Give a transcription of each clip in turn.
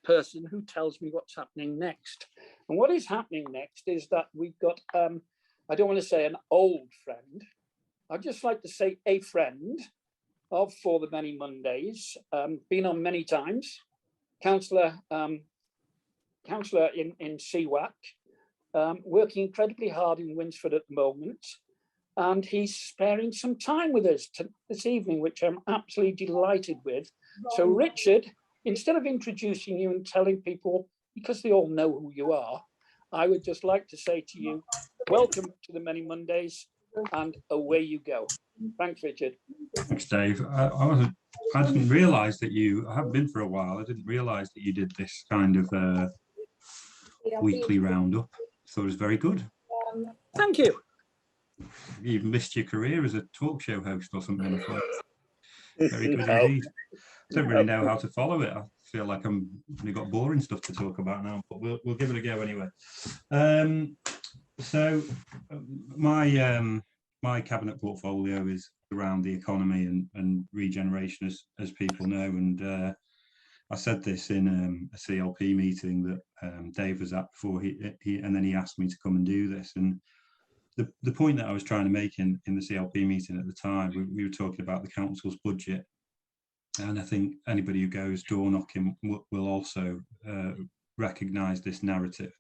person who tells me what's happening next. And what is happening next is that we've got, I don't want to say an old friend, I'd just like to say a friend of For the Many Mondays, been on many times, councillor in CWAC, working incredibly hard in Winsford at the moment. And he's sparing some time with us this evening, which I'm absolutely delighted with. So Richard, instead of introducing you and telling people, because they all know who you are, I would just like to say to you, welcome to the Many Mondays, and away you go. Thanks, Richard. Thanks, Dave. I didn't realise that I haven't been for a while. I didn't realise that you did this kind of weekly roundup. So it was very good. Thank you. You've missed your career as a talk show host or something. Very good indeed. I don't really know how to follow it. I feel like I've only got boring stuff to talk about now, but we'll give it a go anyway. So my cabinet portfolio is around the economy and regeneration, as people know. And I said this in a CLP meeting that Dave was at before, and then he asked me to come and do this. And the point that I was trying to make in the CLP meeting at the time, we were talking about the council's budget. And I think anybody who goes door knocking will also recognise this narrative.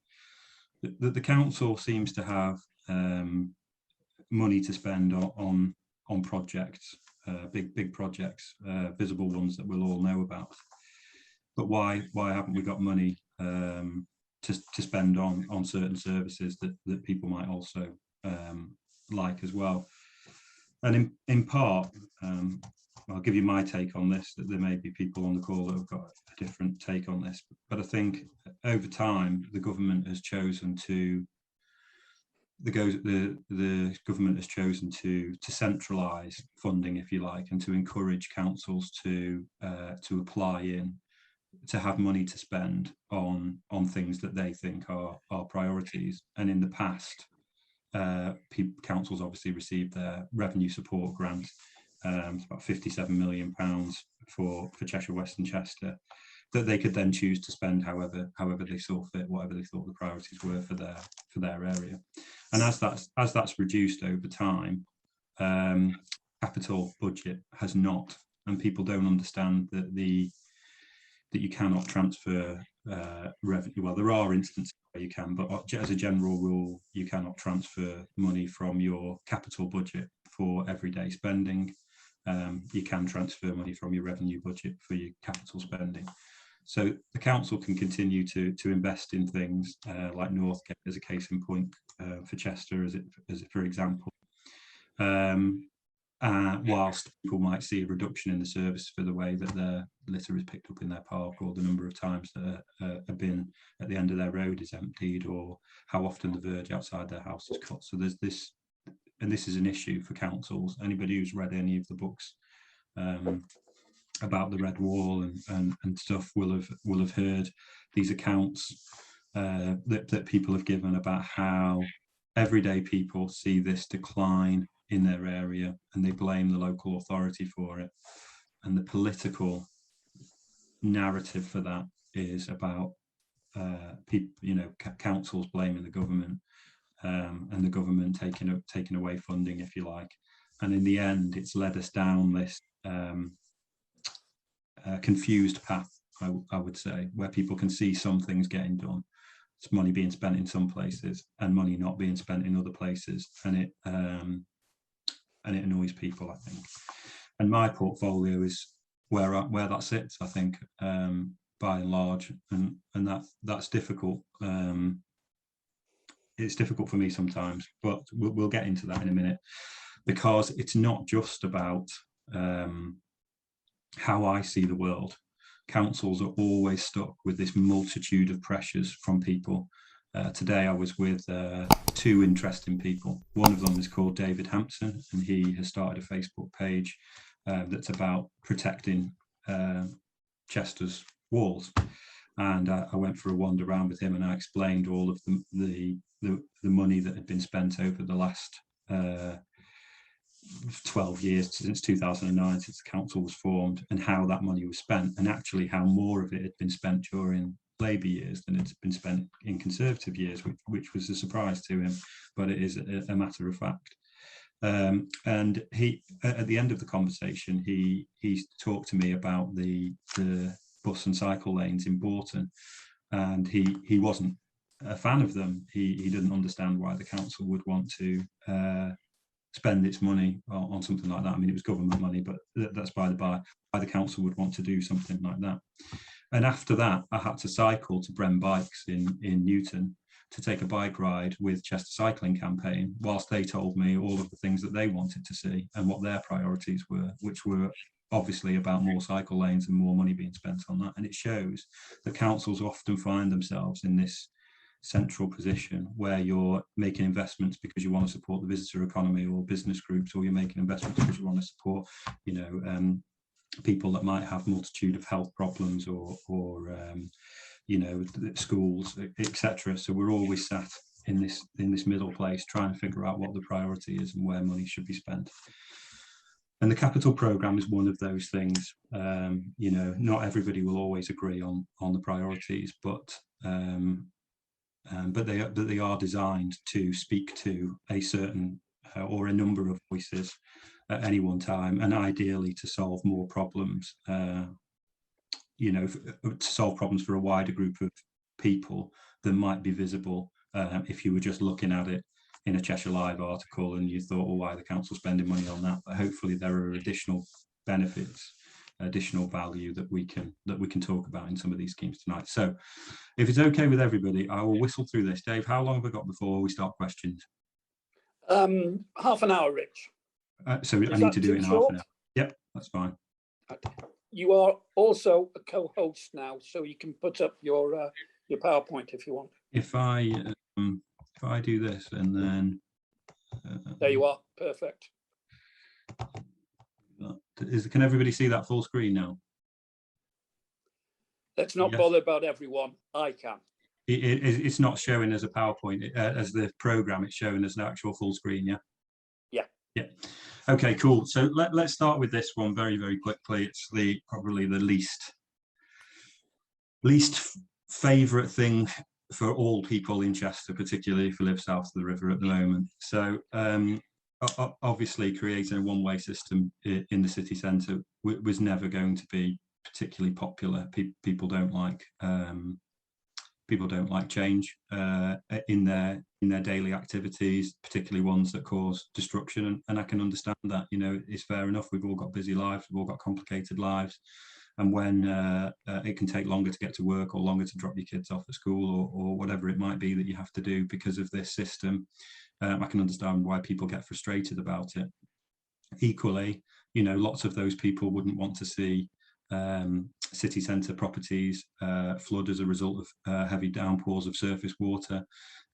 That the council seems to have money to spend on projects, big projects, visible ones that we'll all know about. But why haven't we got money to spend on certain services that people might also like as well? And in part, I'll give you my take on this, that there may be people on the call that have got a different take on this, but I think over time the government has chosen to centralise funding, if you like, and to encourage councils to apply in, to have money to spend on things that they think are priorities. And in the past, councils obviously received their revenue support grant. It's about £57 million for Cheshire West and Chester, that they could then choose to spend however they saw fit, whatever they thought the priorities were for their area. And as that's reduced over time, capital budget has not, and people don't understand that you cannot transfer revenue. Well, there are instances where you can, but as a general rule, you cannot transfer money from your capital budget for everyday spending. You can transfer money from your revenue budget for your capital spending. So the council can continue to invest in things like Northgate as a case in point, for Chester as for example, whilst people might see a reduction in the service for the way that their litter is picked up in their park, or the number of times that a bin at the end of their road is emptied, or how often the verge outside their house is cut. So there's this, and this is an issue for councils. Anybody who's read any of the books about the Red Wall and stuff will have heard these accounts that people have given about how everyday people see this decline in their area and they blame the local authority for it. And the political narrative for that is about people, councils blaming the government, and the government taking away funding, if you like. And in the end, it's led us down this confused path, I would say, where people can see some things getting done. It's money being spent in some places and money not being spent in other places, and it annoys people, I think. And my portfolio is where that sits, I think, by and large, and that's difficult. It's difficult for me sometimes, but we'll get into that in a minute, because it's not just about how I see the world. Councils are always stuck with this multitude of pressures from people. Today I was with two interesting people. One of them is called David Hampson, and he has started a Facebook page that's about protecting Chester's walls. And I went for a wander around with him, and I explained all of the money that had been spent over the last 12 years since 2009, since the council was formed, and how that money was spent, and actually how more of it had been spent during Labour years than it's been spent in Conservative years, which was a surprise to him, but it is a matter of fact. And he, at the end of the conversation, he talked to me about the bus and cycle lanes in Bourton, and he wasn't a fan of them. He didn't understand why the council would want to spend its money on something like that. I mean, it was government money, but that's by the by. Why the council would want to do something like that. And after that, I had to cycle to Bren Bikes in Newton to take a bike ride with Chester Cycling Campaign, whilst they told me all of the things that they wanted to see and what their priorities were, which were obviously about more cycle lanes and more money being spent on that. And it shows that councils often find themselves in this central position where you're making investments because you want to support the visitor economy or business groups, or you're making investments because you want to support, you know, people that might have multitude of health problems or you know, schools, etc. So we're always sat in this middle place trying to figure out what the priority is and where money should be spent. And the capital programme is one of those things. You know, not everybody will always agree on the priorities, but they are designed to speak to a certain or a number of voices at any one time, and ideally to solve more problems. You know, to solve problems for a wider group of people than might be visible if you were just looking at it in a Cheshire Live article and you thought, well, why are the council spending money on that? But hopefully there are additional benefits, additional value that we can talk about in some of these schemes tonight. So if it's okay with everybody, I will whistle through this. Dave, how long have we got before we start questions? Half an hour, Rich. So I need to do it in half an hour. Yep, that's fine. Okay. You are also a co-host now, so you can put up your PowerPoint if you want. If I do this and then there you are, perfect. Can everybody see that full screen now? Let's not bother about everyone. I can. It's not showing as a PowerPoint as the program. It's showing as an actual full screen. Yeah. Yeah. Yeah. Okay, cool. So let's start with this one very, very quickly. It's probably the least favourite thing for all people in Chester, particularly if you live south of the river at the moment. So obviously creating a one-way system in the city centre was never going to be particularly popular. People don't like change in their daily activities, particularly ones that cause destruction. And I can understand that. You know, it's fair enough. We've all got busy lives. We've all got complicated lives. And when it can take longer to get to work or longer to drop your kids off at school or whatever it might be that you have to do because of this system, I can understand why people get frustrated about it. Equally, you know, lots of those people wouldn't want to see city centre properties flood as a result of heavy downpours of surface water.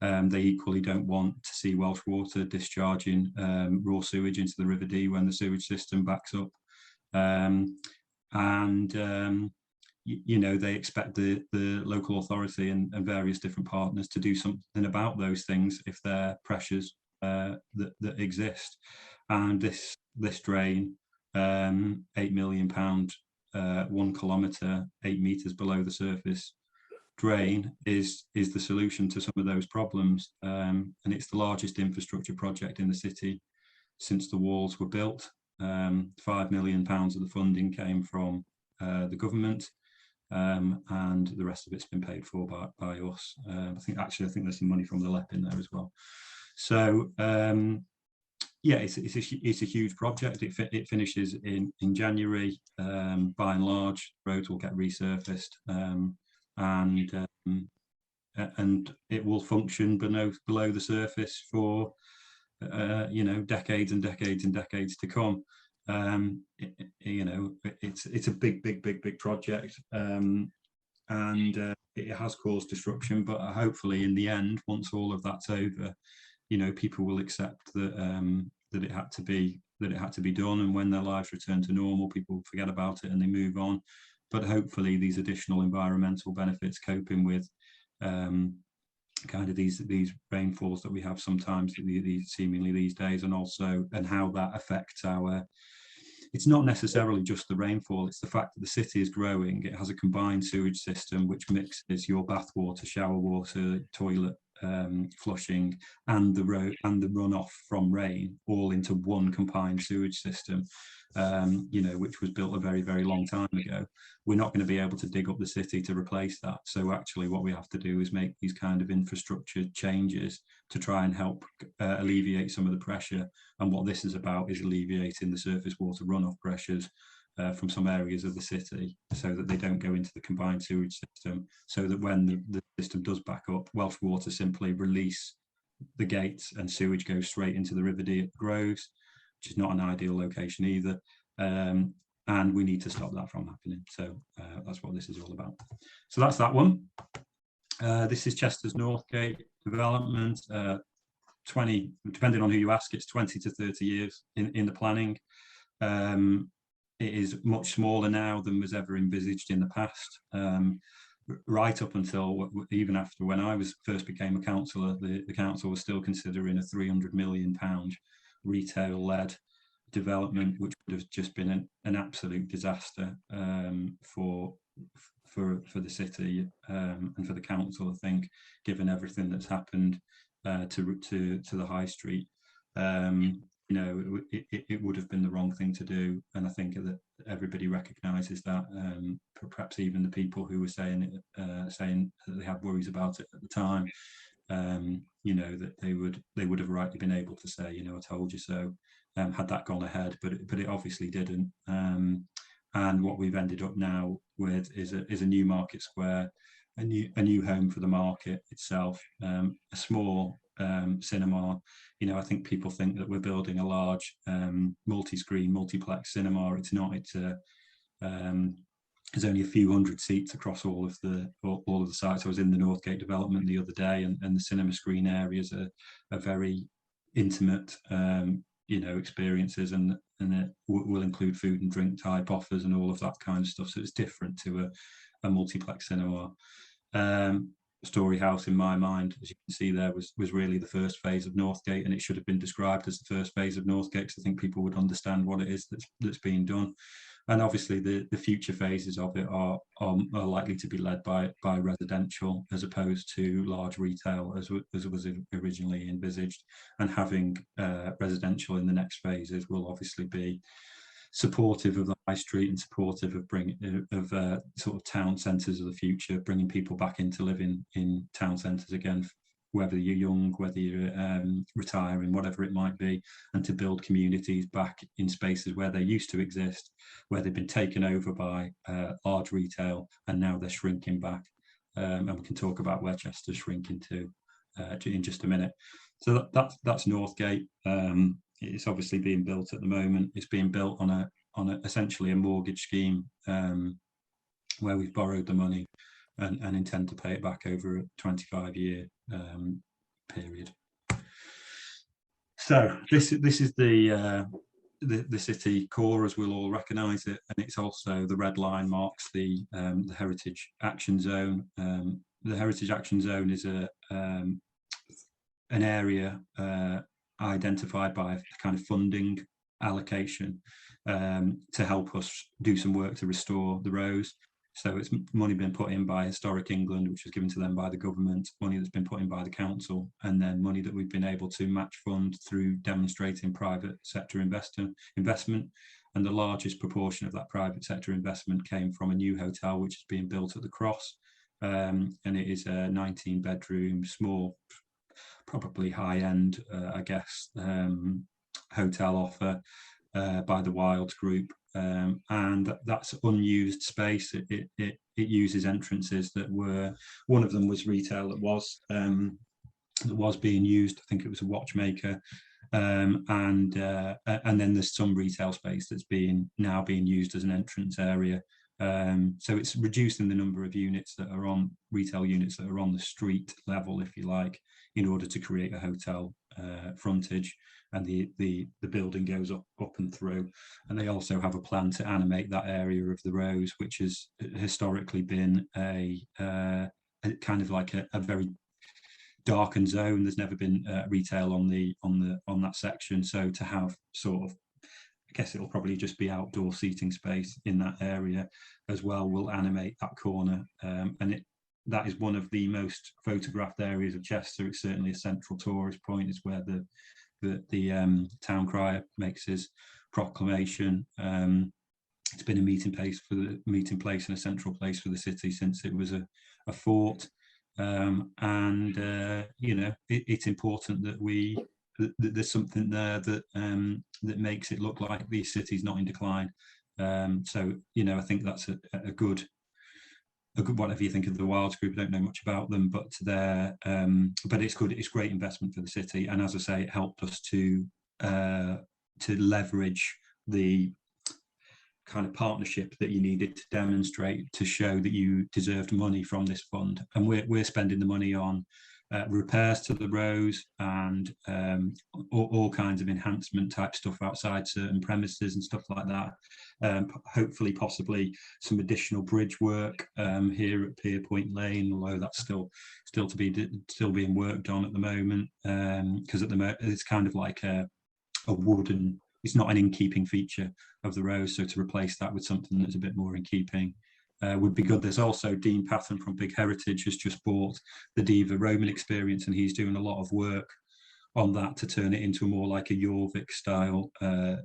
They equally don't want to see Welsh Water discharging raw sewage into the River Dee when the sewage system backs up. You know, they expect the local authority and various different partners to do something about those things if there are pressures that exist. And this drain, £8 million, 1 kilometre, 8 metres below the surface drain is the solution to some of those problems. And it's the largest infrastructure project in the city since the walls were built. £5 million of the funding came from the government, and the rest of it's been paid for by us. I think there's some money from the LEP in there as well. So yeah, it's a huge project. It finishes in January. By and large, roads will get resurfaced, and it will function below the surface for you know, decades and decades and decades to come. You know, it's a big project, and it has caused disruption. But hopefully, in the end, once all of that's over, you know, people will accept that that it had to be done, and when their lives return to normal, people forget about it and they move on. But hopefully, these additional environmental benefits, coping with kind of these rainfalls that we have sometimes, seemingly these days, and also how that affects our. It's not necessarily just the rainfall, it's the fact that the city is growing. It has a combined sewage system which mixes your bathwater, shower water, toilet flushing, and the runoff from rain all into one combined sewage system, which was built a very, very long time ago. We're not going to be able to dig up the city to replace that. So actually what we have to do is make these kind of infrastructure changes to try and help alleviate some of the pressure. And what this is about is alleviating the surface water runoff pressures from some areas of the city, so that they don't go into the combined sewage system, so that when the system does back up, Welsh Water simply release the gates and sewage goes straight into the River Dee at Groves, which is not an ideal location either. And we need to stop that from happening. So that's what this is all about. So that's that one. This is Chester's Northgate development. 20, depending on who you ask, it's 20 to 30 years in the planning. It is much smaller now than was ever envisaged in the past. Right up until even after when I first became a councillor, the council was still considering a £300 million retail-led development, which would have just been an absolute disaster for the city and for the council, I think, given everything that's happened to the high street. It would have been the wrong thing to do, and I think that everybody recognises that. Perhaps even the people who were saying that they had worries about it at the time, that they would have rightly been able to say, I told you so, had that gone ahead, but it obviously didn't. And what we've ended up now with is a new market square, a new home for the market itself, a small cinema. I think people think that we're building a large multi-screen, multiplex cinema. It's not. It's there's only a few hundred seats across all of the sites. I was in the Northgate development the other day, and the cinema screen areas are very intimate, experiences, and it will include food and drink type offers and all of that kind of stuff. So it's different to a multiplex cinema. Story House, in my mind, as you can see there, was really the first phase of Northgate, and it should have been described as the first phase of Northgate, because I think people would understand what it is that's being done. And obviously the future phases of it are likely to be led by residential as opposed to large retail as was originally envisaged. And having residential in the next phases will obviously be supportive of the high street and supportive of sort of town centres of the future, bringing people back into living in town centres again, whether you're young, whether you're retiring, whatever it might be, and to build communities back in spaces where they used to exist, where they've been taken over by large retail, and now they're shrinking back. And we can talk about where Chester's shrinking to in just a minute. So that's Northgate. It's obviously being built at the moment. It's being built on essentially a mortgage scheme where we've borrowed the money and intend to pay it back over a 25-year period. So this is the city core, as we'll all recognise it, and it's also the red line marks the Heritage Action Zone. The Heritage Action Zone is an area identified by a kind of funding allocation to help us do some work to restore the rows. So it's money being put in by Historic England, which was given to them by the government, money that's been put in by the council, and then money that we've been able to match fund through demonstrating private sector investment. And the largest proportion of that private sector investment came from a new hotel which is being built at the Cross. And it is a 19-bedroom, small, probably high-end, I guess, hotel offer by the Wilds Group, and that's unused space. It uses entrances that were, one of them was retail that was being used. I think it was a watchmaker, and then there's some retail space that's now being used as an entrance area. So it's reducing the number of units that are on retail units that are on the street level, if you like, in order to create a hotel frontage, and the building goes up and through. And they also have a plan to animate that area of the rows, which has historically been a kind of like a very darkened zone. There's never been retail on that section. So to have sort of, I guess it'll probably just be outdoor seating space in that area as well, will animate that corner. And that is one of the most photographed areas of Chester. It's certainly a central tourist point. It's where the town crier makes his proclamation. It's been a meeting place and a central place for the city since it was a fort. You know, it's important that there's something there that makes it look like the city's not in decline. So, you know, I think that's a good, whatever you think of the Wilds Group. I don't know much about them, but but it's good. It's great investment for the city, and as I say, it helped us to leverage the kind of partnership that you needed to demonstrate to show that you deserved money from this fund. And we're spending the money on repairs to the rows and all kinds of enhancement type stuff outside certain premises and stuff like that. Hopefully, possibly some additional bridge work here at Pierpoint Lane, although that's still being worked on at the moment, because at the moment it's kind of like a wooden. It's not an in-keeping feature of the rows, so to replace that with something that's a bit more in keeping would be good. There's also Dean Patton from Big Heritage has just bought the Diva Roman experience, and he's doing a lot of work on that to turn it into more like a Jorvik style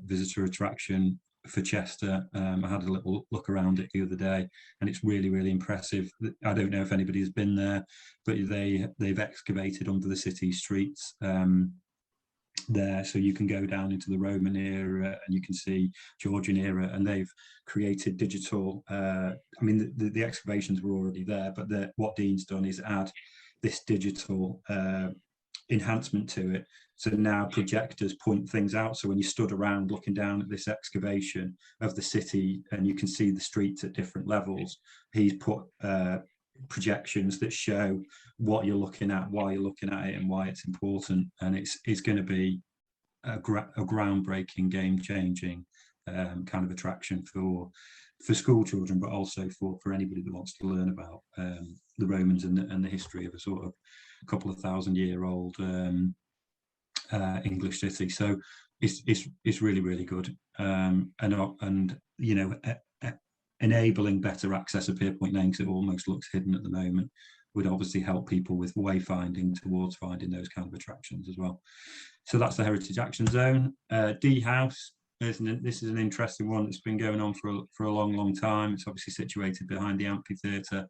visitor attraction for Chester. I had a little look around it the other day, and it's really, really impressive. I don't know if anybody has been there, but they've excavated under the city streets there, so you can go down into the Roman era and you can see Georgian era, and they've created digital. I mean, the excavations were already there, but what Dean's done is add this digital enhancement to it. So now projectors point things out. So when you stood around looking down at this excavation of the city and you can see the streets at different levels, he's put projections that show what you're looking at, why you're looking at it, and why it's important. And it's going to be a groundbreaking, game-changing kind of attraction for school children, but also for anybody that wants to learn about the Romans and the history of a sort of couple of 1,000-year-old English city. So it's really, really good, and you know, enabling better access of Pierpoint Lane, because it almost looks hidden at the moment, would obviously help people with wayfinding towards finding those kind of attractions as well. So that's the Heritage Action Zone. D House, this is an interesting one that's been going on for a long time. It's obviously situated behind the amphitheatre.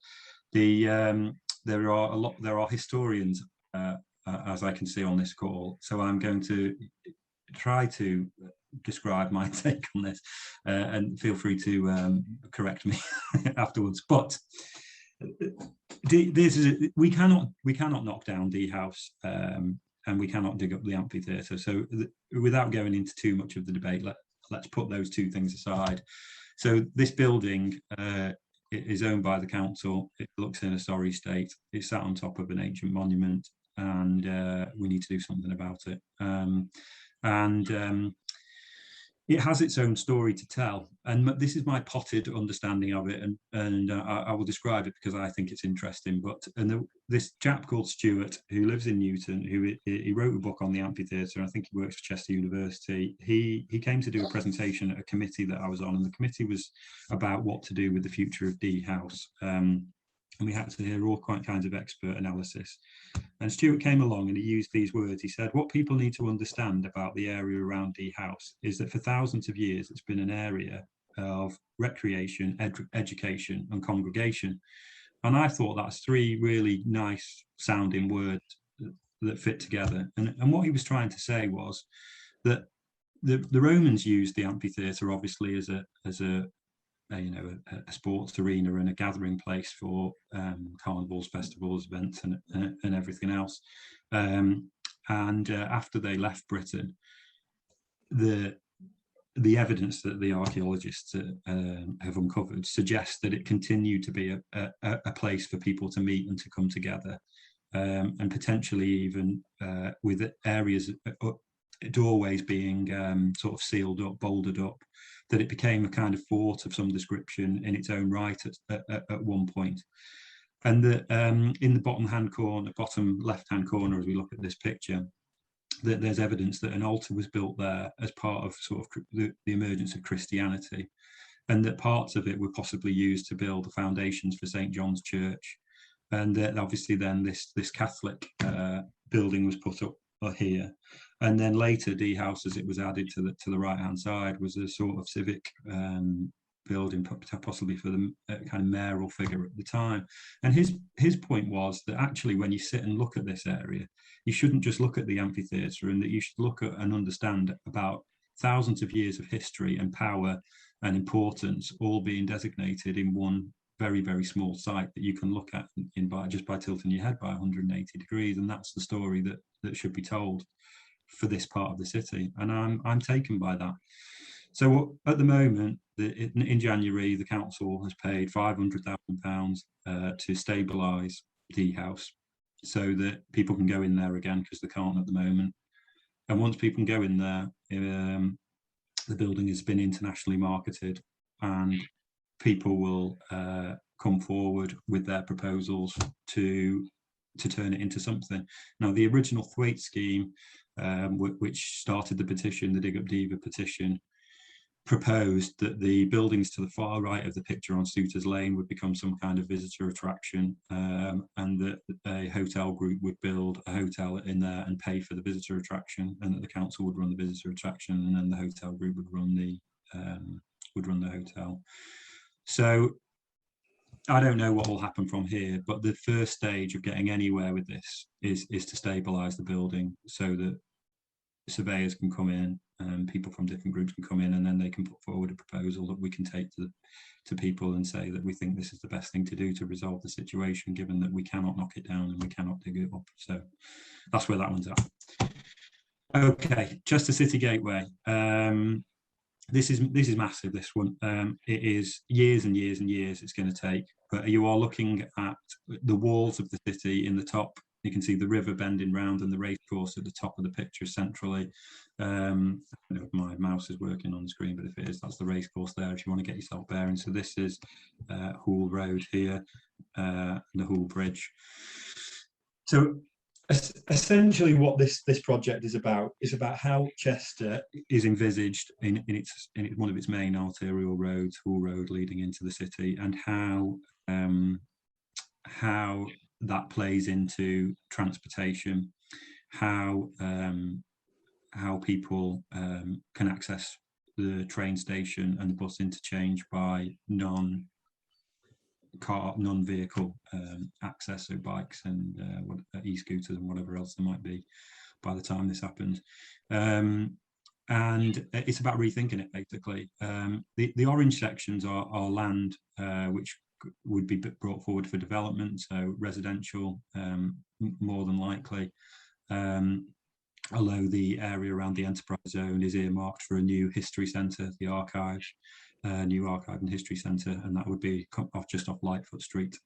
There are historians, as I can see on this call, so I'm going to try to describe my take on this, and feel free to correct me afterwards. But we cannot knock down D House, and we cannot dig up the amphitheatre. So without going into too much of the debate, let's put those two things aside. So this building is owned by the council. It looks in a sorry state. It's sat on top of an ancient monument, and we need to do something about it. It has its own story to tell, and this is my potted understanding of it, and I will describe it because I think it's interesting. But this chap called Stuart, who lives in Newton, he wrote a book on the amphitheatre. I think he works for Chester University. He came to do a presentation at a committee that I was on, and the committee was about what to do with the future of D House. And we had to hear all kinds of expert analysis. And Stuart came along and he used these words. He said, what people need to understand about the area around D House is that for thousands of years, it's been an area of recreation, education and congregation. And I thought that's three really nice sounding words that fit together. And what he was trying to say was that the Romans used the amphitheatre obviously as a sports arena and a gathering place for carnivals, festivals, events, and everything else. After they left Britain, the evidence that the archaeologists have uncovered suggests that it continued to be a place for people to meet and to come together, and potentially even with areas, doorways being sort of sealed up, bouldered up, that it became a kind of fort of some description in its own right at one point. And in the bottom left hand corner, as we look at this picture, that there's evidence that an altar was built there as part of sort of the emergence of Christianity, and that parts of it were possibly used to build the foundations for St. John's Church. And obviously then this Catholic building was put up here. And then later D House, as it was added to the right hand side, was a sort of civic building, possibly for the kind of mayoral figure at the time. And his point was that actually when you sit and look at this area, you shouldn't just look at the amphitheatre, and that you should look at and understand about thousands of years of history and power and importance all being designated in one very, very small site that you can look at just by tilting your head by 180 degrees. And that's the story that should be told for this part of the city. And I'm taken by that. So at the moment, in January, the council has paid £500,000 to stabilise D House so that people can go in there again, because they can't at the moment. And once people can go in there, the building has been internationally marketed, and people will come forward with their proposals to turn it into something. Now, the original Thwaite scheme, which started the petition, the Dig Up Diva petition, proposed that the buildings to the far right of the picture on Souters Lane would become some kind of visitor attraction, and that a hotel group would build a hotel in there and pay for the visitor attraction, and that the council would run the visitor attraction, and then the hotel group would run the hotel. So I don't know what will happen from here, but the first stage of getting anywhere with this is to stabilise the building so that surveyors can come in and people from different groups can come in, and then they can put forward a proposal that we can take to people and say that we think this is the best thing to do to resolve the situation, given that we cannot knock it down and we cannot dig it up. So that's where that one's at. Okay, Chester City Gateway. This is massive, this one. It is years and years and years it's going to take, but you are looking at the walls of the city in the top. You can see the river bending round and the racecourse at the top of the picture centrally. I don't know if my mouse is working on the screen, but if it is, that's the racecourse there if you want to get yourself bearing. So this is Hoole Road here, and the Hoole Bridge. So essentially what this project is about how Chester is envisaged in one of its main arterial roads, Hoole Road, leading into the city, and how that plays into transportation, how people can access the train station and the bus interchange by non-vehicle access, so bikes and e-scooters and whatever else there might be by the time this happens. And it's about rethinking it, basically. The orange sections are land which would be brought forward for development, so residential more than likely, although the area around the enterprise zone is earmarked for a new history centre, the archive, new archive and history centre, and that would be just off Lightfoot Street.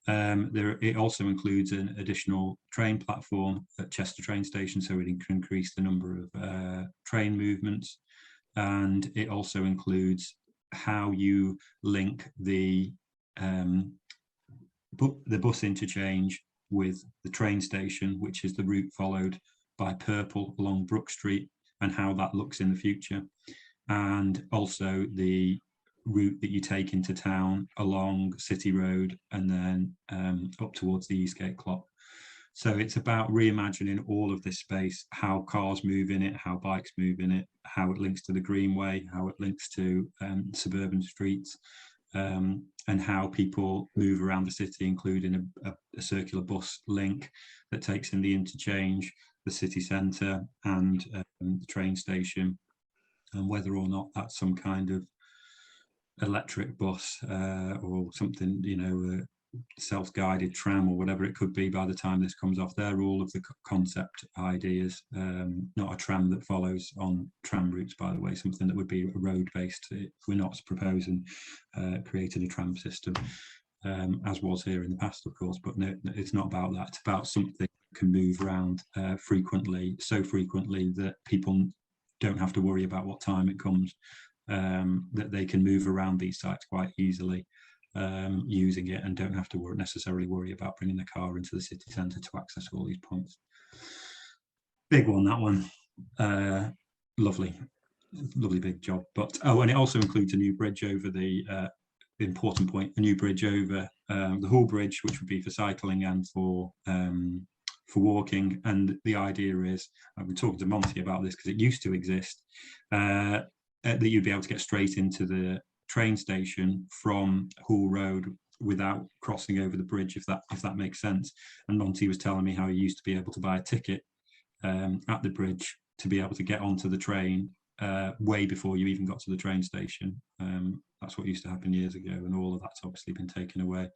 It also includes an additional train platform at Chester train station, so it can increase the number of train movements, and it also includes how you link the bus interchange with the train station, which is the route followed by Purple along Brook Street, and how that looks in the future, and also the route that you take into town along City Road and then up towards the Eastgate Clock. So it's about reimagining all of this space, how cars move in it, how bikes move in it, how it links to the Greenway, how it links to suburban streets, and how people move around the city, including a circular bus link that takes in the interchange, the city centre and the train station, and whether or not that's some kind of electric bus or something, self-guided tram or whatever it could be by the time this comes off. They're all of the concept ideas, not a tram that follows on tram routes, by the way, something that would be road-based. We're not proposing creating a tram system, as was here in the past, of course, but no, it's not about that. It's about something that can move around frequently, so frequently that people don't have to worry about what time it comes, that they can move around these sites quite easily. using it and don't have to necessarily worry about bringing the car into the city centre to access all these points. Big one, that one. Lovely big job. But and it also includes a new bridge over the important point, a new bridge over the Hull Bridge, which would be for cycling and for walking. And the idea is, I've been talking to Monty about this because it used to exist, that you'd be able to get straight into the train station from Hull Road without crossing over the bridge, if that makes sense. And Monty was telling me how he used to be able to buy a ticket at the bridge to be able to get onto the train way before you even got to the train station. That's what used to happen years ago, and all of that's obviously been taken away.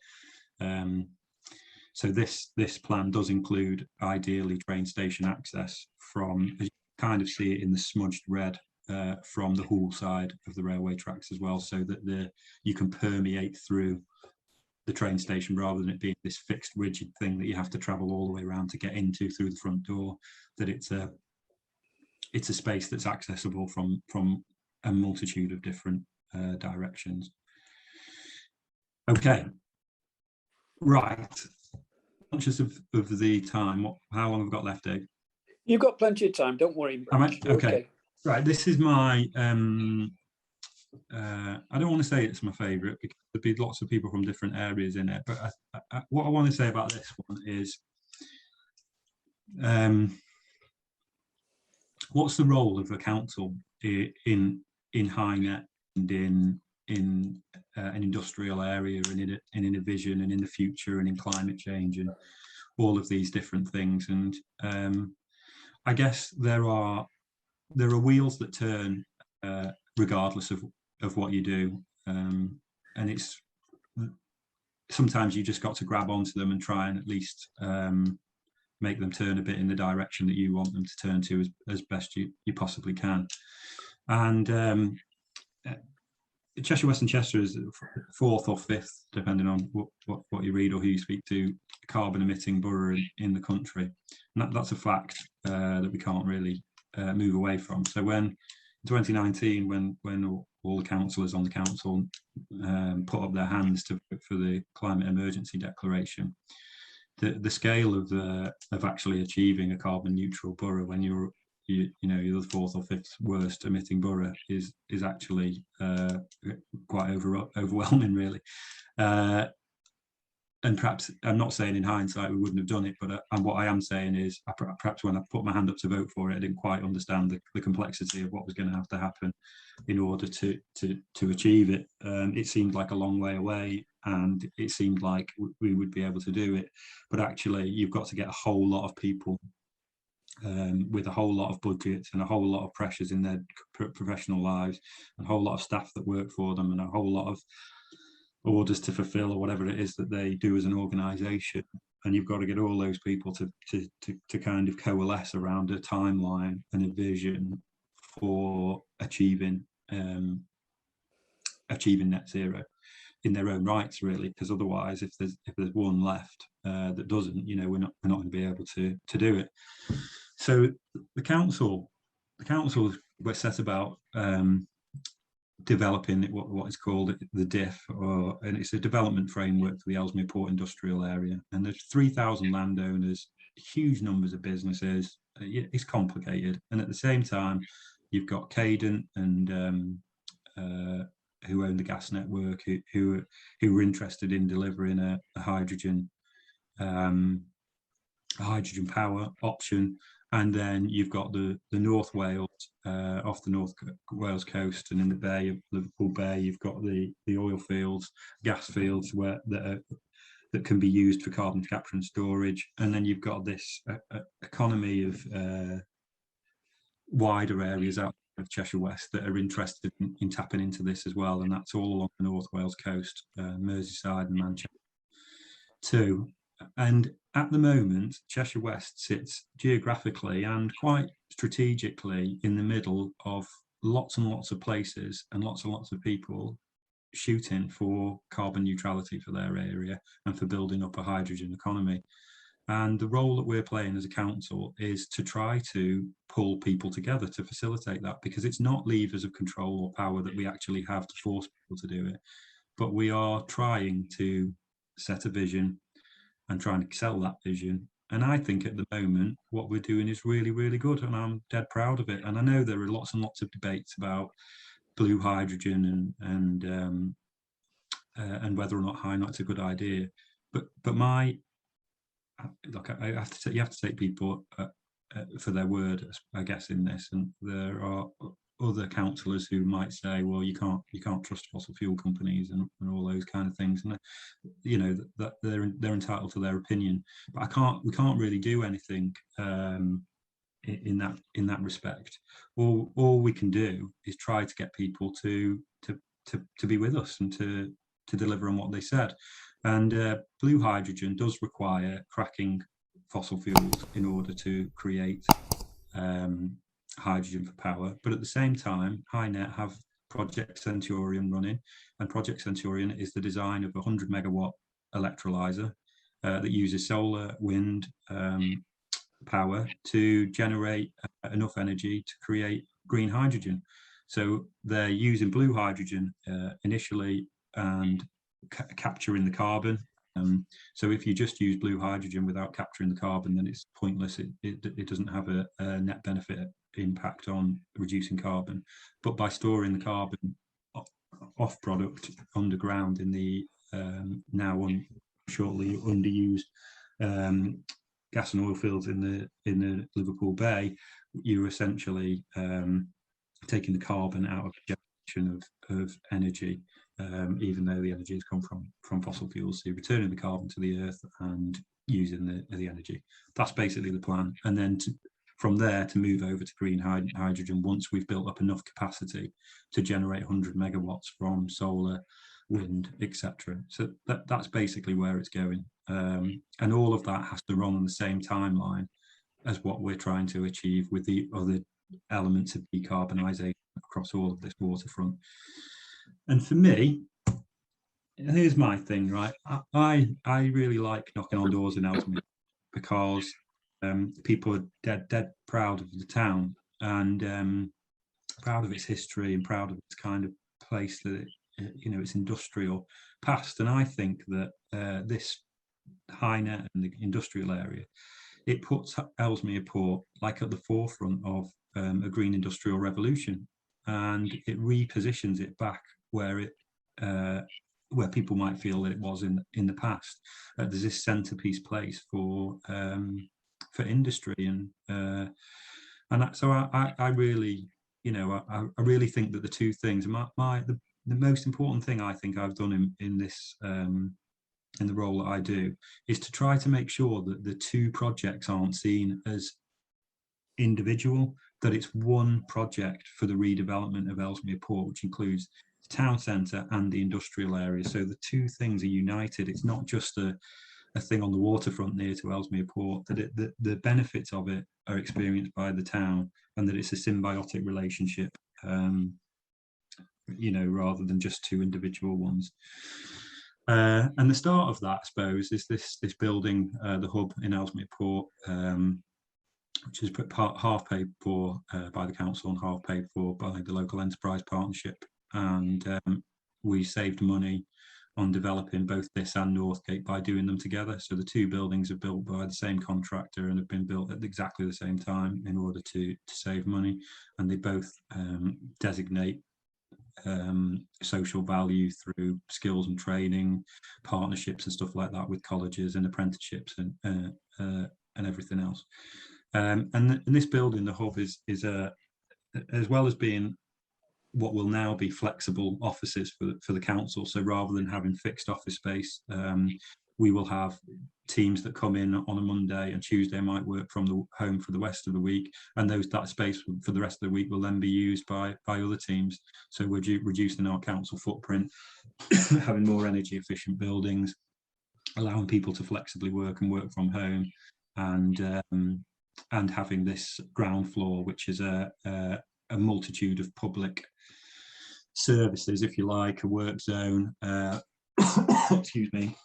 So this plan does include ideally train station access from, as you kind of see it in the smudged red, from the Hull side of the railway tracks as well, so that you can permeate through the train station rather than it being this fixed rigid thing that you have to travel all the way around to get into through the front door. That it's a space that's accessible from a multitude of different directions. Okay, right. Conscious of the time. How long have we got left, Dave? You've got plenty of time. Don't worry. Okay. Right. This is my. I don't want to say it's my favourite because there'd be lots of people from different areas in it. But what I want to say about this one is, what's the role of the council in high net and in an industrial area and in a vision and in the future and in climate change and all of these different things? And I guess there are wheels that turn regardless of what you do, and it's sometimes you just got to grab onto them and try and at least make them turn a bit in the direction that you want them to turn to as best you possibly can. And Cheshire West and Chester is fourth or fifth, depending on what you read or who you speak to, carbon emitting borough in the country. And that's a fact that we can't really move away from. So when in 2019, when all the councillors on the council put up their hands for the climate emergency declaration, the scale of actually achieving a carbon neutral borough when you're the fourth or fifth worst emitting borough is actually quite overwhelming, really. And perhaps, I'm not saying in hindsight we wouldn't have done it, but what I am saying is perhaps when I put my hand up to vote for it, I didn't quite understand the complexity of what was going to have to happen in order to achieve it. It seemed like a long way away, and it seemed like we would be able to do it. But actually, you've got to get a whole lot of people with a whole lot of budgets and a whole lot of pressures in their professional lives, and a whole lot of staff that work for them, and a whole lot of orders to fulfill or whatever it is that they do as an organisation. And you've got to get all those people to kind of coalesce around a timeline and a vision for achieving net zero in their own rights, really. Because otherwise, if there's one left that doesn't, we're not going to be able to do it. So the council were set about developing what is called the DIF, and it's a development framework for the Ellesmere Port industrial area. And there's 3,000 landowners, huge numbers of businesses. It's complicated, and at the same time, you've got Cadent and who own the gas network, who were interested in delivering a hydrogen power option. And then you've got the North Wales, off the North Wales coast, and in the Bay of Liverpool Bay, you've got the oil fields, gas fields that can be used for carbon capture and storage. And then you've got this economy of wider areas out of Cheshire West that are interested in tapping into this as well. And that's all along the North Wales coast, Merseyside and Manchester too. And at the moment, Cheshire West sits geographically and quite strategically in the middle of lots and lots of places and lots of people shooting for carbon neutrality for their area and for building up a hydrogen economy. And the role that we're playing as a council is to try to pull people together to facilitate that, because it's not levers of control or power that we actually have to force people to do it. but we are trying to set a vision and trying to sell that vision. And I think at the moment, what we're doing is really, really good, and I'm dead proud of it. And I know there are lots and lots of debates about blue hydrogen and whether or not HyNet's a good idea. But my look, I have to you have to take people for their word, I guess, in this. And there are other councillors who might say, well, you can't trust fossil fuel companies and all those kind of things, and you know that they're entitled to their opinion. But we can't really do anything in that respect. All we can do is try to get people to be with us and to deliver on what they said. And blue hydrogen does require cracking fossil fuels in order to create hydrogen for power. But at the same time, HyNet have Project Centurion running, and Project Centurion is the design of a 100 megawatt electrolyzer that uses solar, wind power to generate enough energy to create green hydrogen. So they're using blue hydrogen initially and capturing the carbon. So if you just use blue hydrogen without capturing the carbon, then it's pointless. It doesn't have a net benefit impact on reducing carbon. But by storing the carbon off product underground in the now shortly underused gas and oil fields in the Liverpool Bay, you're essentially taking the carbon out of the generation of energy, even though the energy has come from fossil fuels. So you're returning the carbon to the earth and using the energy. That's basically the plan. And then from there to move over to green hydrogen once we've built up enough capacity to generate 100 megawatts from solar, wind, etc. So that's basically where it's going. And all of that has to run on the same timeline as what we're trying to achieve with the other elements of decarbonisation across all of this waterfront. And for me, here's my thing, right? I really like knocking on doors in Ellesmere because people are dead proud of the town and proud of its history and proud of its kind of place that its industrial past. And I think that this HyNet and the industrial area, it puts Ellesmere Port like at the forefront of a green industrial revolution, and it repositions it back where people might feel that it was in the past. There's this centerpiece place for industry, and so I really, I really think that the two things, the most important thing I think I've done in this in the role that I do is to try to make sure that the two projects aren't seen as individual, that it's one project for the redevelopment of Ellesmere Port, which includes the town centre and the industrial area. So the two things are united. It's not just a thing on the waterfront near to Ellesmere Port, that the benefits of it are experienced by the town, and that it's a symbiotic relationship, rather than just two individual ones. And the start of that, I suppose, is this building, the hub in Ellesmere Port, which is half paid for by the council and half paid for by the local enterprise partnership. And we saved money on developing both this and Northgate by doing them together. So the two buildings are built by the same contractor and have been built at exactly the same time in order to save money. And they both designate social value through skills and training, partnerships and stuff like that with colleges and apprenticeships and everything else. And this building, the hub, is as well as being what will now be flexible offices for the council. So rather than having fixed office space, we will have teams that come in on a Monday, and Tuesday might work from the home for the rest of the week, and that space for the rest of the week will then be used by other teams. So we're reducing our council footprint, having more energy efficient buildings, allowing people to flexibly work and work from home, and having this ground floor, which is a multitude of public services, if you like, a work zone, excuse me,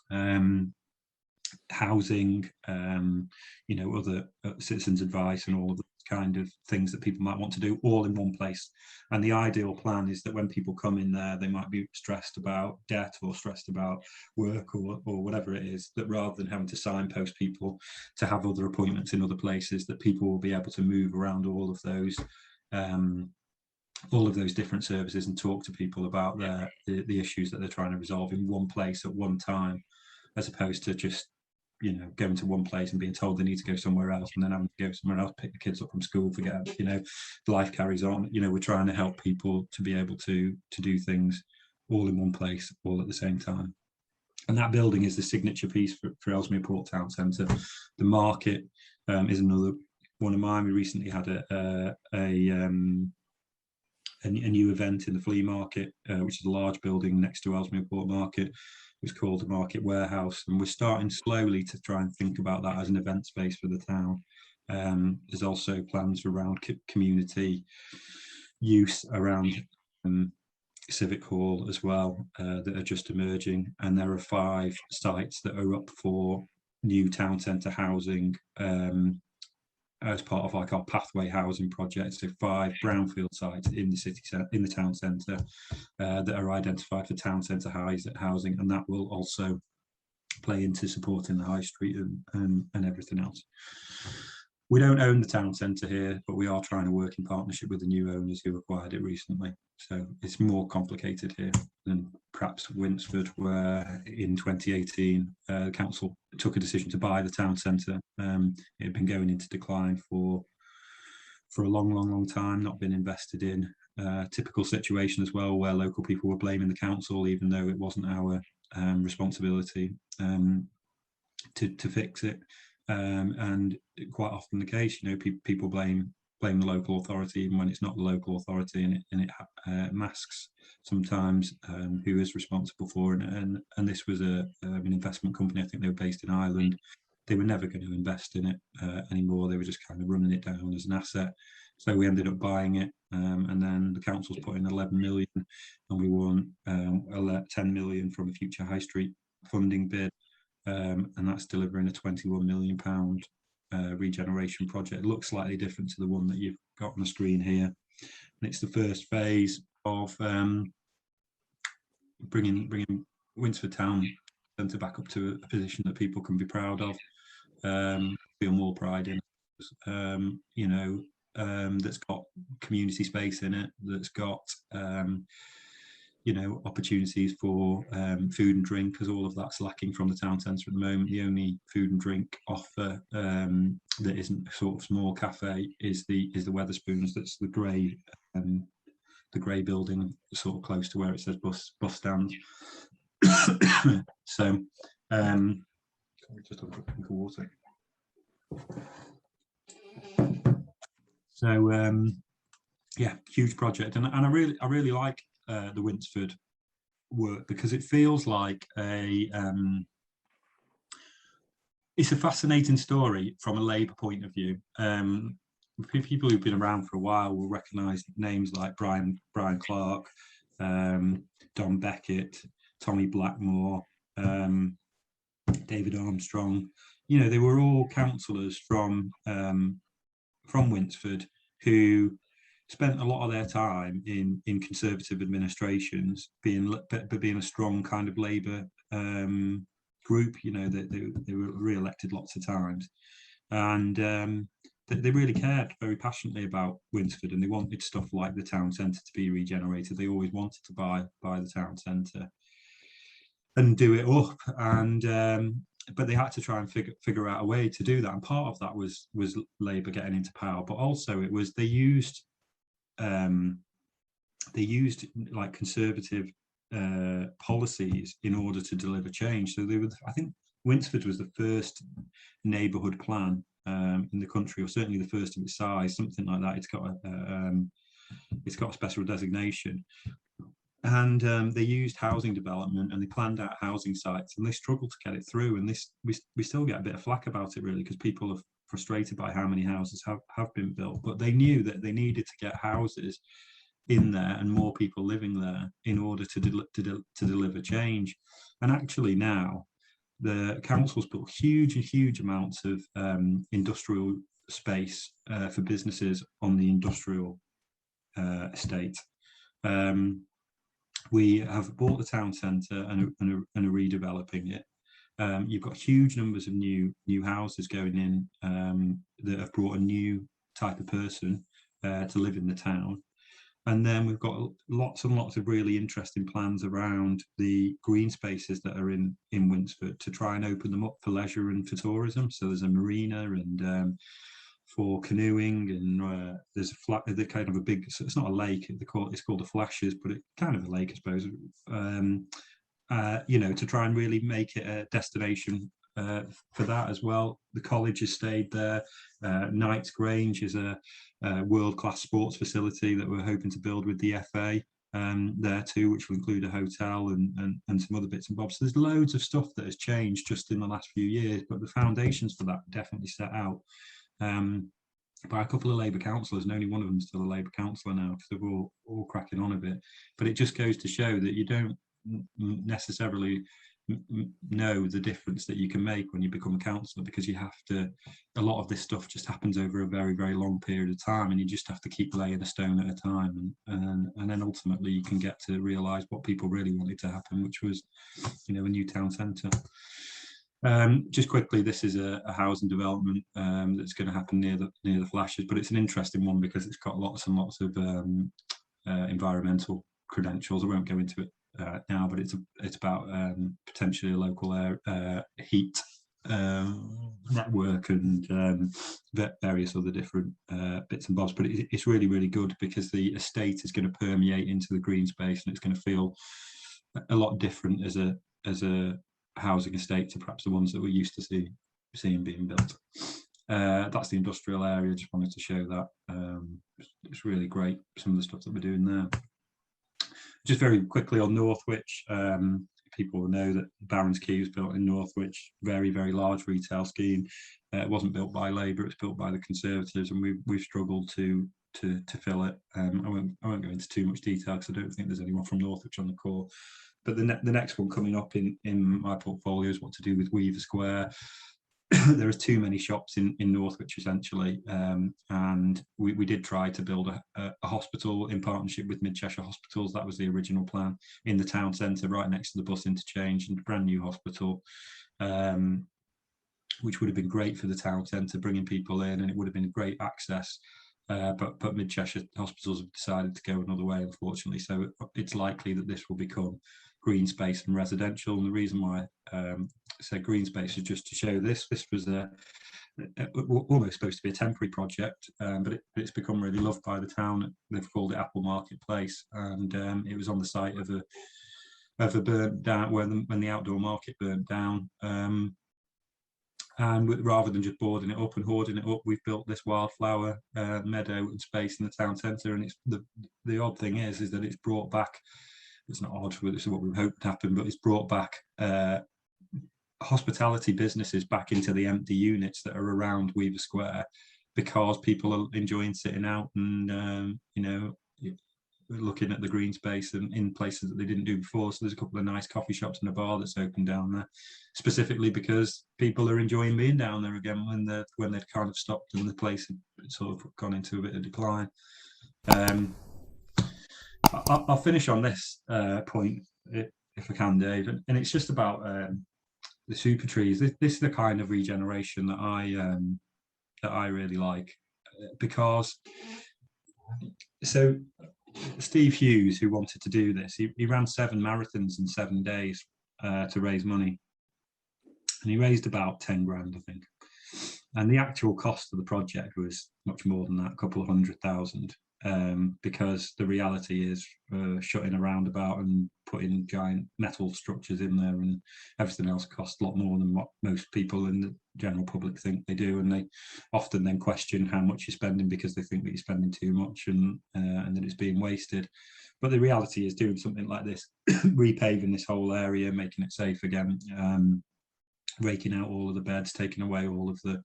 housing, other citizens' advice and all of those kind of things that people might want to do all in one place. And the ideal plan is that when people come in there, they might be stressed about debt or stressed about work or whatever it is, that rather than having to signpost people to have other appointments in other places, that people will be able to move around all of those different services and talk to people about the issues that they're trying to resolve in one place at one time, as opposed to just, you know, going to one place and being told they need to go somewhere else and then having to go somewhere else, pick the kids up from school, forget, you know, life carries on. You know, we're trying to help people to be able to do things all in one place, all at the same time. And that building is the signature piece for Ellesmere Port Town Centre. The market is another one of mine. We recently had a new event in the flea market, which is a large building next to Ellesmere Port Market. It was called the Market Warehouse, and we're starting slowly to try and think about that as an event space for the town. There's also plans around community use around Civic Hall as well, that are just emerging, and there are 5 sites that are up for new town centre housing as part of like our pathway housing project. So 5 brownfield sites in the town centre that are identified for town centre housing, and that will also play into supporting the high street and everything else. We don't own the town centre here, but we are trying to work in partnership with the new owners who acquired it recently. So it's more complicated here than perhaps Winsford, where in 2018 the council took a decision to buy the town centre. It had been going into decline for a long time, not been invested in. Typical situation as well, where local people were blaming the council, even though it wasn't our responsibility to fix it. And quite often the case, you know, people blame the local authority even when it's not the local authority, and it masks sometimes who is responsible for it. And this was an investment company. I think they were based in Ireland. They were never going to invest in it anymore. They were just kind of running it down as an asset. So we ended up buying it, and then the council's put in 11 million, and we won 10 million from a future high street funding bid. And that's delivering a £21 million regeneration project. It looks slightly different to the one that you've got on the screen here. And it's the first phase of bringing Winsford Town Centre back up to a position that people can be proud of, feel more pride in, you know, that's got community space in it, that's got you know, opportunities for food and drink, because all of that's lacking from the town centre at the moment. The only food and drink offer that isn't a sort of small cafe is the Wetherspoons. That's the grey building, sort of close to where it says bus stand. So just have a drink of water. So yeah, huge project, and I really like the Winsford work, because it feels like it's a fascinating story from a Labour point of view. People who've been around for a while will recognise names like Brian Clark, Don Beckett, Tommy Blackmore, David Armstrong. You know, they were all councillors from Winsford who spent a lot of their time in Conservative administrations, being a strong kind of Labour group. You know, they were re-elected lots of times, and they really cared very passionately about Winsford, and they wanted stuff like the town centre to be regenerated. They always wanted to buy the town centre and do it up, and but they had to try and figure out a way to do that. And part of that was Labour getting into power, but also it was they used like Conservative policies in order to deliver change. So I think Winsford was the first neighbourhood plan in the country, or certainly the first of its size, something like that. It's got a special designation, and they used housing development, and they planned out housing sites, and they struggled to get it through. And we still get a bit of flack about it, really, because people are frustrated by how many houses have been built. But they knew that they needed to get houses in there and more people living there in order to deliver change. And actually now the council's built huge amounts of industrial space for businesses on the industrial estate. We have bought the town centre and are redeveloping it. You've got huge numbers of new houses going in that have brought a new type of person to live in the town. And then we've got lots and lots of really interesting plans around the green spaces that are in Winsford to try and open them up for leisure and for tourism. So there's a marina and for canoeing, and there's the kind of a big, so it's not a lake, it's called the Flashes, but it's kind of a lake, I suppose. You know, to try and really make it a destination for that as well. The college has stayed there. Knights Grange is a world-class sports facility that we're hoping to build with the FA there too, which will include a hotel and some other bits and bobs. So there's loads of stuff that has changed just in the last few years, but the foundations for that are definitely set out by a couple of Labour councillors, and only one of them is still a Labour councillor now, because they're all cracking on a bit. But it just goes to show that you don't necessarily know the difference that you can make when you become a councillor, because you have to, a lot of this stuff just happens over a very, very long period of time, and you just have to keep laying a stone at a time, and then ultimately you can get to realise what people really wanted to happen, which was, you know, a new town centre. Just quickly, this is a housing development that's going to happen near the Flashes, but it's an interesting one because it's got lots and lots of environmental credentials. I won't go into it now, but it's about potentially a local heat network and various other different bits and bobs. But it's really, really good because the estate is going to permeate into the green space, and it's going to feel a lot different as a housing estate to perhaps the ones that we're used to seeing being built. That's the industrial area. Just wanted to show that. It's really great, some of the stuff that we're doing there. Just very quickly on Northwich, people will know that Barron's Quay was built in Northwich, very, very large retail scheme. It wasn't built by Labour, it's built by the Conservatives, and we've struggled to fill it. I won't go into too much detail because I don't think there's anyone from Northwich on the call. But the next one coming up in my portfolio is what to do with Weaver Square. There are too many shops in Northwich, essentially, and we did try to build a hospital in partnership with Mid Cheshire Hospitals. That was the original plan, in the town centre, right next to the bus interchange, and a brand new hospital, which would have been great for the town centre, bringing people in, and it would have been great access. But Mid Cheshire Hospitals have decided to go another way, unfortunately. So it's likely that this will become green space and residential. And the reason why I said green space is just to show this was almost supposed to be a temporary project, but it's become really loved by the town. They've called it Apple Marketplace, and it was on the site of a burnt down, when the outdoor market burnt down. And rather than just boarding it up and hoarding it up, we've built this wildflower meadow and space in the town centre. And it's the odd thing is that it's brought back, it's not odd, this is what we hoped to happen, but it's brought back hospitality businesses back into the empty units that are around Weaver Square, because people are enjoying sitting out and you know, looking at the green space and in places that they didn't do before. So there's a couple of nice coffee shops and a bar that's opened down there, specifically because people are enjoying being down there again when they'd kind of stopped and the place had sort of gone into a bit of decline. I'll finish on this point if I can, Dave, and it's just about the super trees. This is the kind of regeneration that I really like, because so Steve Hughes, who wanted to do this, he ran 7 marathons in 7 days to raise money, and he raised about 10 grand, I think. And the actual cost of the project was much more than that, a couple of $100,000, because the reality is shutting a roundabout and putting giant metal structures in there and everything else costs a lot more than what most people in the general public think they do, and they often then question how much you're spending because they think that you're spending too much and that it's being wasted. But the reality is doing something like this, repaving this whole area, making it safe again, raking out all of the beds, taking away all of the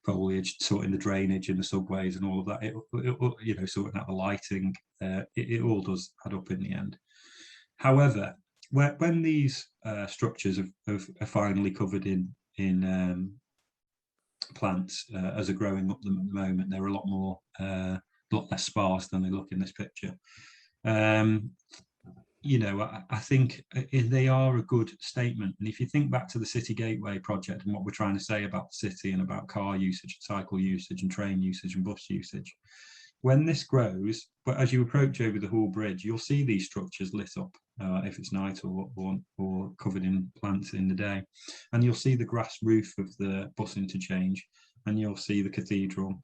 foliage, sorting the drainage in the subways and all of that, you know, sorting out the lighting, it all does add up in the end. However, when these structures are finally covered in plants as are growing up them at the moment. They're a lot more, lot less sparse than they look in this picture. You know, I think they are a good statement. And if you think back to the City Gateway project and what we're trying to say about the city and about car usage, cycle usage and train usage and bus usage, when this grows, but as you approach over the Hall Bridge, you'll see these structures lit up if it's night or covered in plants in the day. And you'll see the grass roof of the bus interchange, and you'll see the cathedral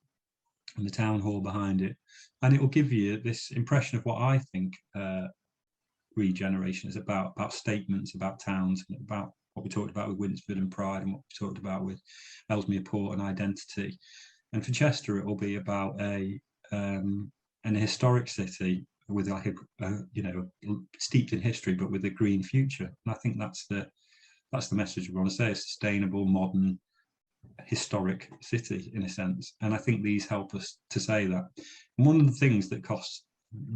and the town hall behind it. And it will give you this impression of what I think regeneration is about statements, about towns, and about what we talked about with Winsford and Pride, and what we talked about with Ellesmere Port and identity. And for Chester, it will be about an historic city with like you know, steeped in history, but with a green future. And I think that's the message we want to say: a sustainable, modern, historic city in a sense. And I think these help us to say that. And one of the things that costs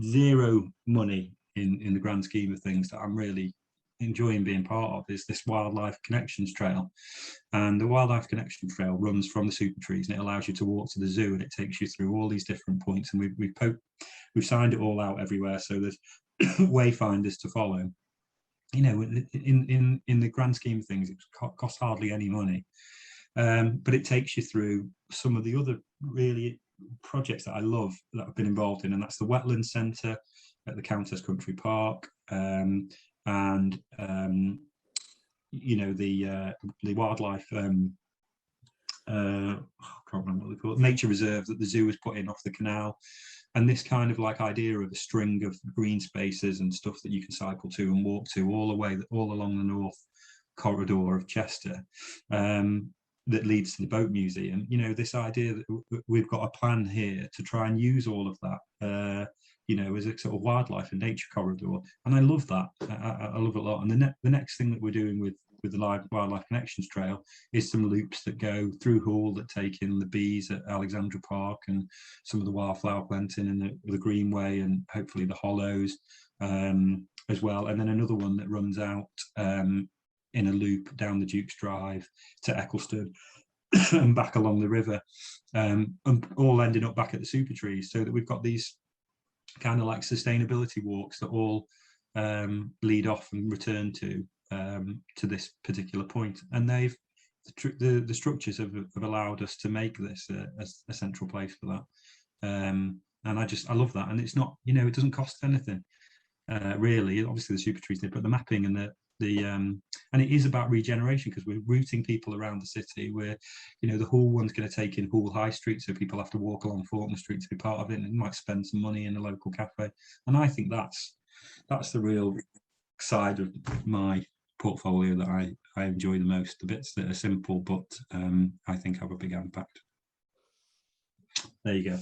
zero money in the grand scheme of things that I'm really enjoying being part of is this Wildlife Connections Trail. And the Wildlife Connection Trail runs from the super trees, and it allows you to walk to the zoo, and it takes you through all these different points. And we've signed it all out everywhere, so there's wayfinders to follow. You know, in the grand scheme of things, it costs hardly any money, but it takes you through some of the other really projects that I love that I've been involved in, and that's the Wetlands Centre at the Countess Country Park, and you know, the wildlife I can't remember what they call it, nature reserve that the zoo has put in off the canal, and this kind of like idea of a string of green spaces and stuff that you can cycle to and walk to all along the north corridor of Chester, that leads to the boat museum. You know, this idea that we've got a plan here to try and use all of that you know, as a sort of wildlife and nature corridor, and I love that. I love it a lot. And the next thing that we're doing with the Wildlife Connections Trail is some loops that go through Hall that take in the bees at Alexandra Park and some of the wildflower planting in the Greenway, and hopefully the Hollows as well. And then another one that runs out in a loop down the Duke's Drive to Eccleston and back along the river, and all ending up back at the super trees, so that we've got these kind of like sustainability walks that all lead off and return to this particular point. And the structures have allowed us to make this a central place for that. And I love that. And it's not, you know, it doesn't cost anything really. Obviously the super trees did, but the mapping and and it is about regeneration, because we're routing people around the city. Where, you know, the Hall one's going to take in Hall High Street, so people have to walk along Faulkner Street to be part of it, and might spend some money in a local cafe. And I think that's the real side of my portfolio that I enjoy the most. The bits that are simple but I think have a big impact. There you go.